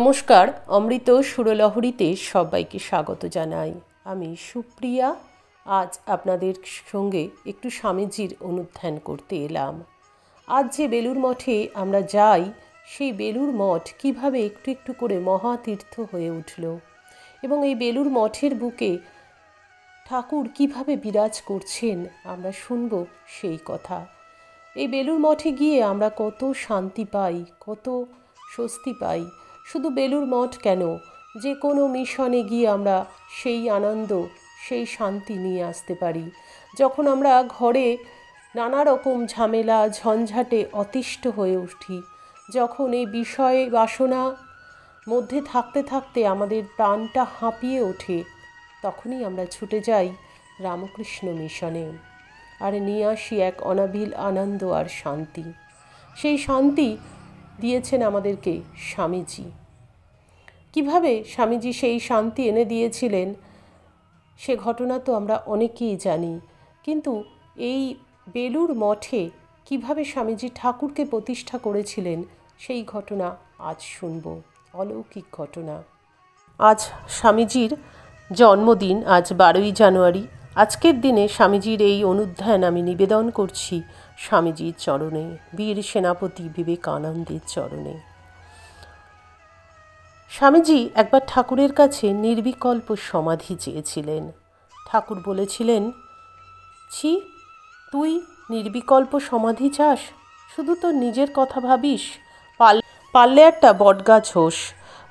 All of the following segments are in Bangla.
নমস্কার, অমৃত সুরলহরীতে সবাইকে স্বাগত জানাই। আমি সুপ্রিয়া। আজ আপনাদের সঙ্গে একটু স্বামীজির অনুধ্যান করতে এলাম। আজ যে বেলুড় মঠে আমরা যাই, সেই বেলুড় মঠ কিভাবে একটু একটু করে মহাতীর্থ হয়ে উঠল এবং এই বেলুড় মঠের বুকে ঠাকুর কিভাবে বিরাজ করছেন আমরা শুনব সেই কথা। এই বেলুড় মঠে গিয়ে আমরা কত শান্তি পাই, কত স্বস্তি পাই। শুধু বেলুড় মঠ কেন, যে কোনো মিশনে গিয়ে আমরা সেই আনন্দ, সেই শান্তি নিয়ে আসতে পারি। যখন আমরা ঘরে নানা রকম ঝামেলা ঝঞ্ঝাটে অতিষ্ঠ হয়ে উঠি, যখন এই বিষয় বাসনা মধ্যে থাকতে থাকতে আমাদের প্রাণটা হাঁপিয়ে ওঠে, তখনই আমরা ছুটে যাই রামকৃষ্ণ মিশনে আর নিয়ে আসি এক অনাবিল আনন্দ আর শান্তি। সেই শান্তি দিয়েছেন আমাদেরকে স্বামীজি। কিভাবে স্বামীজি সেই শান্তি এনে দিয়েছিলেন সে ঘটনা তো আমরা অনেকেই জানি, কিন্তু এই বেলুড় মঠে কিভাবে স্বামীজি ঠাকুরকে প্রতিষ্ঠা করেছিলেন সেই ঘটনা আজ শুনব। অলৌকিক ঘটনা। আজ স্বামীজির জন্মদিন, আজ 12ই জানুয়ারি। আজকের দিনে স্বামীজির এই অনুধ্যান আমি নিবেদন করছি স্বামীজির চরণে, বীর সেনাপতি বিবেকানন্দের চরণে। স্বামীজি একবার ঠাকুরের কাছে নির্বিকল্প সমাধি চেয়েছিলেন। ঠাকুর বলেছিলেন, ছি, তুই নির্বিকল্প সমাধি চাস? শুধু তোর নিজের কথা ভাবিস? পারলে একটা বটগাছ হোস,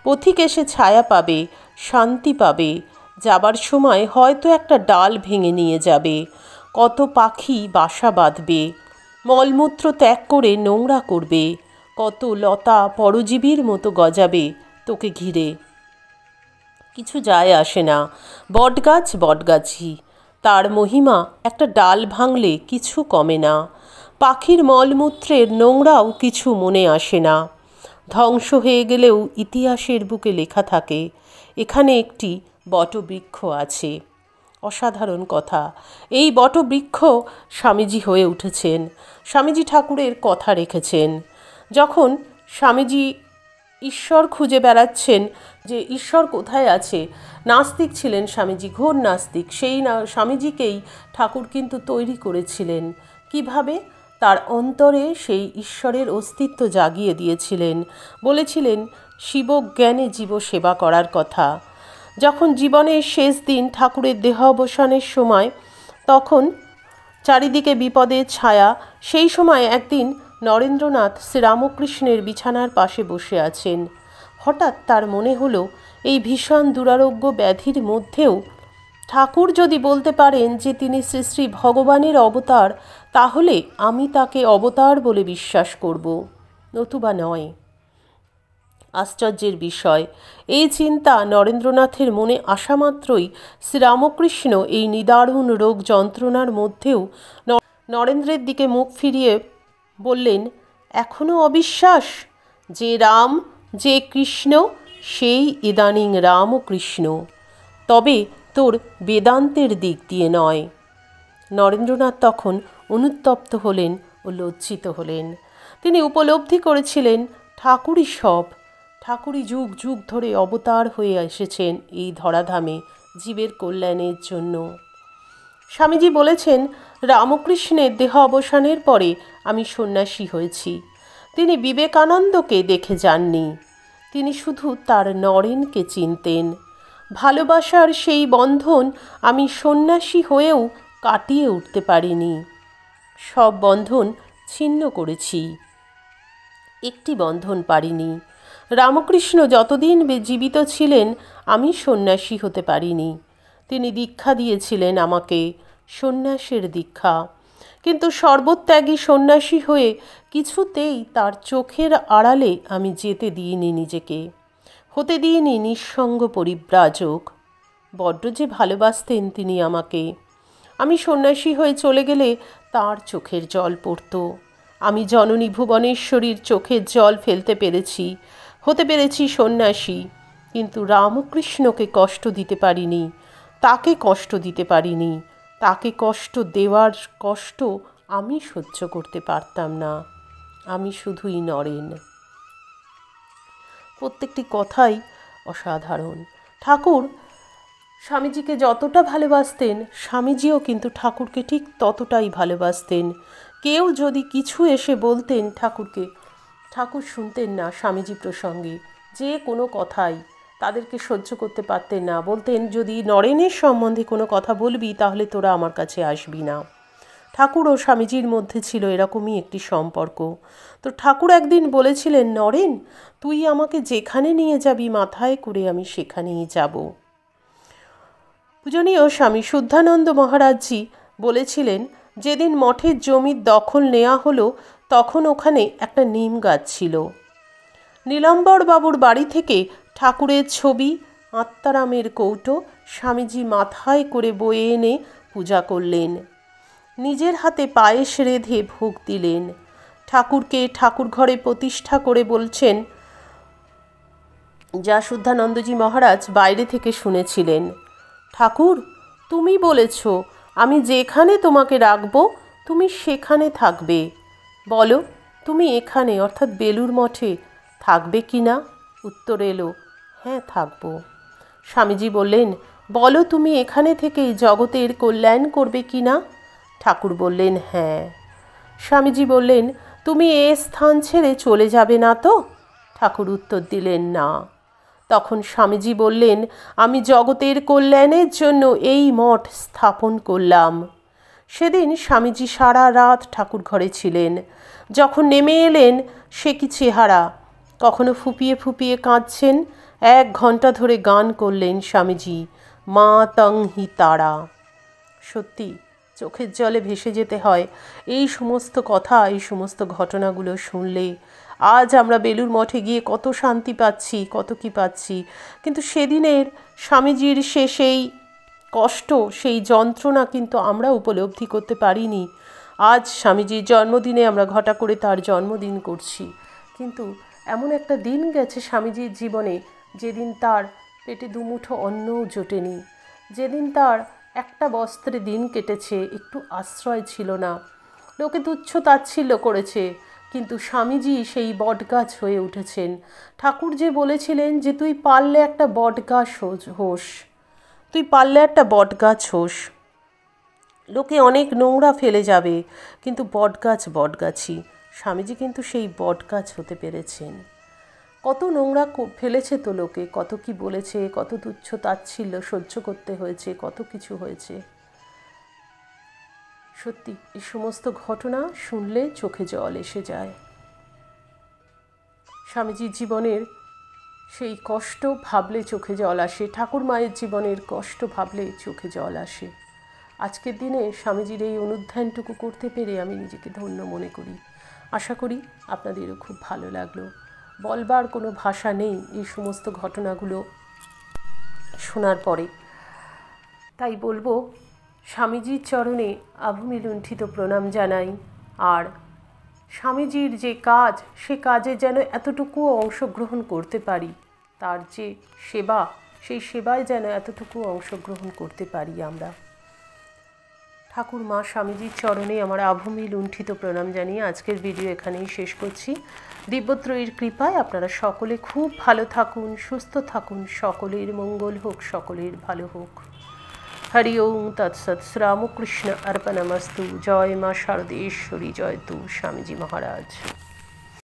পথিক এসে ছায়া পাবে, শান্তি পাবে। যাবার সময় হয়তো একটা ডাল ভেঙে নিয়ে যাবে, কত পাখি বাসা বাঁধবে, মলমূত্র ত্যাগ করে নোংরা করবে, কত লতা পরজীবীর মতো গজাবে তোকে ঘিরে। কিছু যায় আসে না, বটগাছ বটগাছই, তার মহিমা একটা ডাল ভাঙলে কিছু কমে না। পাখির মলমূত্রের নোংরাও কিছু মনে আসে না। ধ্বংস হয়ে গেলেও ইতিহাসের বুকে লেখা থাকে, এখানে একটি বটবৃক্ষ আছে। অসাধারণ কথা। এই বটবৃক্ষ স্বামীজি হয়ে উঠেছেন। স্বামীজি ঠাকুরের কথা রেখেছেন। যখন স্বামীজি ঈশ্বর খুঁজে বেড়াচ্ছেন যে ঈশ্বর কোথায় আছে, নাস্তিক ছিলেন স্বামীজি, ঘোর নাস্তিক, সেই স্বামীজিকেই ঠাকুর কিন্তু তৈরি করেছিলেন। কিভাবে? তার অন্তরে সেই ঈশ্বরের অস্তিত্ব জাগিয়ে দিয়েছিলেন। বলেছিলেন শিবজ্ঞানে জীব সেবা করার কথা। যখন জীবনের শেষ দিন, ঠাকুরের দেহ অবসানের সময়, তখন চারিদিকে বিপদের ছায়া। সেই সময় একদিন নরেন্দ্রনাথ শ্রীরামকৃষ্ণের বিছানার পাশে বসে আছেন। হঠাৎ তার মনে হলো, এই ভীষণ দুরারোগ্য ব্যাধির মধ্যেও ঠাকুর যদি বলতে পারেন যে তিনি শ্রী শ্রী ভগবানের অবতার, তাহলে আমি তাকে অবতার বলে বিশ্বাস করব, নতুবা নয়। আশ্চর্যের বিষয়, এই চিন্তা নরেন্দ্রনাথের মনে আসা মাত্রই শ্রীরামকৃষ্ণ এই নিদারুণ রোগ যন্ত্রণার মধ্যেও নরেন্দ্রের দিকে মুখ ফিরিয়ে বললেন, এখনও অবিশ্বাস? যে রাম, যে কৃষ্ণ, সেই ইদানিং রাম ও কৃষ্ণ, তবে তোর বেদান্তের দিক দিয়ে নয়। নরেন্দ্রনাথ তখন অনুতপ্ত হলেন ও লজ্জিত হলেন। তিনি উপলব্ধি করেছিলেন ঠাকুরই সব, ঠাকুরই যুগ যুগ ধরে অবতার হয়ে এসেছেন এই ধরাধামে জীবের কল্যাণের জন্য। স্বামীজি বলেছেন, রামকৃষ্ণের দেহ অবসানের পরে আমি সন্ন্যাসী হয়েছি। তিনি বিবেকানন্দকে দেখে যাননি, তিনি শুধু তার নরেনকে চিনতেন। ভালোবাসার সেই বন্ধন আমি সন্ন্যাসী হয়েও কাটিয়ে উঠতে পারিনি। সব বন্ধন ছিন্ন করেছি, একটি বন্ধন পারিনি। রামকৃষ্ণ যতদিন জীবিত ছিলেন আমি সন্ন্যাসী হতে পারিনি। তিনি দীক্ষা দিয়েছিলেন আমাকে, সন্ন্যাসের দীক্ষা। কিন্তু সর্বত্যাগী সন্ন্যাসী হয়ে কিছুতেই তার চোখের আড়ালে আমি যেতে দিইনি নিজেকে, হতে দিইনি নিঃসঙ্গ পরিব্রাজক। বড্ড যে ভালোবাসতেন তিনি আমাকে। আমি সন্ন্যাসী হয়ে চলে গেলে তার চোখের জল পড়ত। আমি জননী ভুবনেশ্বরীর চোখের জল ফেলতে পেরেছি, হতে পেরেছি সন্ন্যাসী, কিন্তু রামকৃষ্ণকে কষ্ট দিতে পারিনি, তাকে কষ্ট দিতে পারিনি। তাকে কষ্ট দেওয়ার কষ্ট আমি সহ্য করতে পারতাম না। আমি শুধুই নরেন। প্রত্যেকটি কথাই অসাধারণ। ঠাকুর স্বামীজিকে যতটা ভালোবাসতেন, স্বামীজিও কিন্তু ঠাকুরকে ঠিক ততটাই ভালোবাসতেন। কেউ যদি কিছু এসে বলতেন ঠাকুরকে, ঠাকুর শুনতেন না স্বামীজি প্রসঙ্গে, যে কোনো কথাই তাদেরকে সহ্য করতে পারতেন না। বলতেন, যদি নরেনের সম্বন্ধে কোনো কথা বলবি তাহলে তোরা আমার কাছে আসবি না। ঠাকুর ও স্বামীজির মধ্যে ছিল এরকমই একটি সম্পর্ক। তো ঠাকুর একদিন বলেছিলেন, নরেন, তুই আমাকে যেখানে নিয়ে যাবি মাথায় করে আমি সেখানেই যাব। পূজনীয় স্বামী শুদ্ধানন্দ মহারাজজি বলেছিলেন, যেদিন মঠের জমির দখল নেওয়া হলো তখন ওখানে একটা নিম গাছ ছিল। নীলাম্বর বাবুর বাড়ি থেকে ঠাকুরের ছবি, আত্মারামের কৌটো স্বামীজি মাথায় করে বয়ে এনে পূজা করলেন। নিজের হাতে পায়েস রেঁধে ভোগ দিলেন। ঠাকুরকে ঠাকুর ঘরে প্রতিষ্ঠা করে বলছেন, যা শুদ্ধানন্দজি মহারাজ বাইরে থেকে শুনেছিলেন। ঠাকুর, তুমি বলেছ আমি যেখানে তোমাকে রাখব তুমি সেখানে থাকবে। বলো, তুমি এখানে অর্থাৎ বেলুর মঠে থাকবে কি না? উত্তর এলো, হ্যাঁ থাকব। স্বামীজি বললেন, বলো তুমি এখানে থেকেই জগতের কল্যাণ করবে কি না? ঠাকুর বললেন, হ্যাঁ। স্বামীজি বললেন, তুমি এ স্থান ছেড়ে চলে যাবে না তো? ঠাকুর উত্তর দিলেন, না। তখন স্বামীজি বললেন, আমি জগতের কল্যাণের জন্য এই মঠ স্থাপন করলাম। সেদিন স্বামীজি সারা রাত ঠাকুর ঘরে ছিলেন। যখন নেমে এলেন, সে কি চেহারা! কখনো ফুপিয়ে ফুপিয়ে কাঁদছেন, 1 ঘন্টা ধরে গান করলেন স্বামীজি, মা তং হি তারা। সত্যি চোখের জলে ভেসে যেতে হয় এই সমস্ত কথা, এই সমস্ত ঘটনাগুলো শুনলে। আজ আমরা বেলুর মঠে গিয়ে কত শান্তি পাচ্ছি, কত কি পাচ্ছি, কিন্তু সেদিনের স্বামীজির সেই কষ্ট, সেই যন্ত্রণা কিন্তু আমরা উপলব্ধি করতে পারিনি। আজ স্বামীজির জন্মদিনে আমরা ঘটা করে তার জন্মদিন করছি, কিন্তু এমন একটা দিন গেছে স্বামীজির জীবনে যেদিন তার পেটে দুমুঠো অন্নও জোটেনি, যেদিন তার একটা বস্ত্রে দিন কেটেছে, একটু আশ্রয় ছিল না, লোকে তুচ্ছ তাচ্ছিল্য করেছে, কিন্তু স্বামীজি সেই বটগাছ হয়ে উঠেছেন। ঠাকুর যে বলেছিলেন যে তুই পারলে একটা বটগাছ হোস, তুই পারলে একটা বটগাছ হোস। লোকে অনেক নোংরা ফেলে যাবে, কিন্তু বটগাছ বটগাছই। স্বামীজি কিন্তু সেই বটগাছ হতে পেরেছেন। কত নোংরা ফেলেছে তো লোকে, কত কি বলেছে, কত তুচ্ছ তাচ্ছিল্য সহ্য করতে হয়েছে, কত কিছু হয়েছে। সত্যি এই সমস্ত ঘটনা শুনলে চোখে জল এসে যায়। স্বামীজির জীবনের সেই কষ্ট ভাবলে চোখে জল আসে, ঠাকুর মায়ের জীবনের কষ্ট ভাবলে চোখে জল আসে। আজকের দিনে স্বামীজির এই অনুধ্যানটুকু করতে পেরে আমি নিজেকে ধন্য মনে করি। আশা করি আপনাদেরও খুব ভালো লাগলো। বলবার কোনো ভাষা নেই এই সমস্ত ঘটনাগুলো শোনার পরে। তাই বলবো, স্বামীজির চরণে আভূমি লুণ্ঠিত প্রণাম জানাই। আর স্বামীজির যে কাজ, সে কাজে যেন এতটুকুও অংশগ্রহণ করতে পারি, তার যে সেবা, সেই সেবায় যেন এতটুকু অংশগ্রহণ করতে পারি আমরা। ঠাকুর মা স্বামীজির চরণে আমার আভূমি লুণ্ঠিত প্রণাম জানিয়ে আজকের ভিডিও এখানেই শেষ করছি। দিব্যত্রয়ীর কৃপায় আপনারা সকলে খুব ভালো থাকুন, সুস্থ থাকুন, সকলের মঙ্গল হোক, সকলের ভালো হোক। হরি ওম তৎসৎ। শ্রীরামকৃষ্ণ অর্পণমস্তু। জয় মা শারদেশ্বরী, জয় তু স্বামীজি মহারাজ।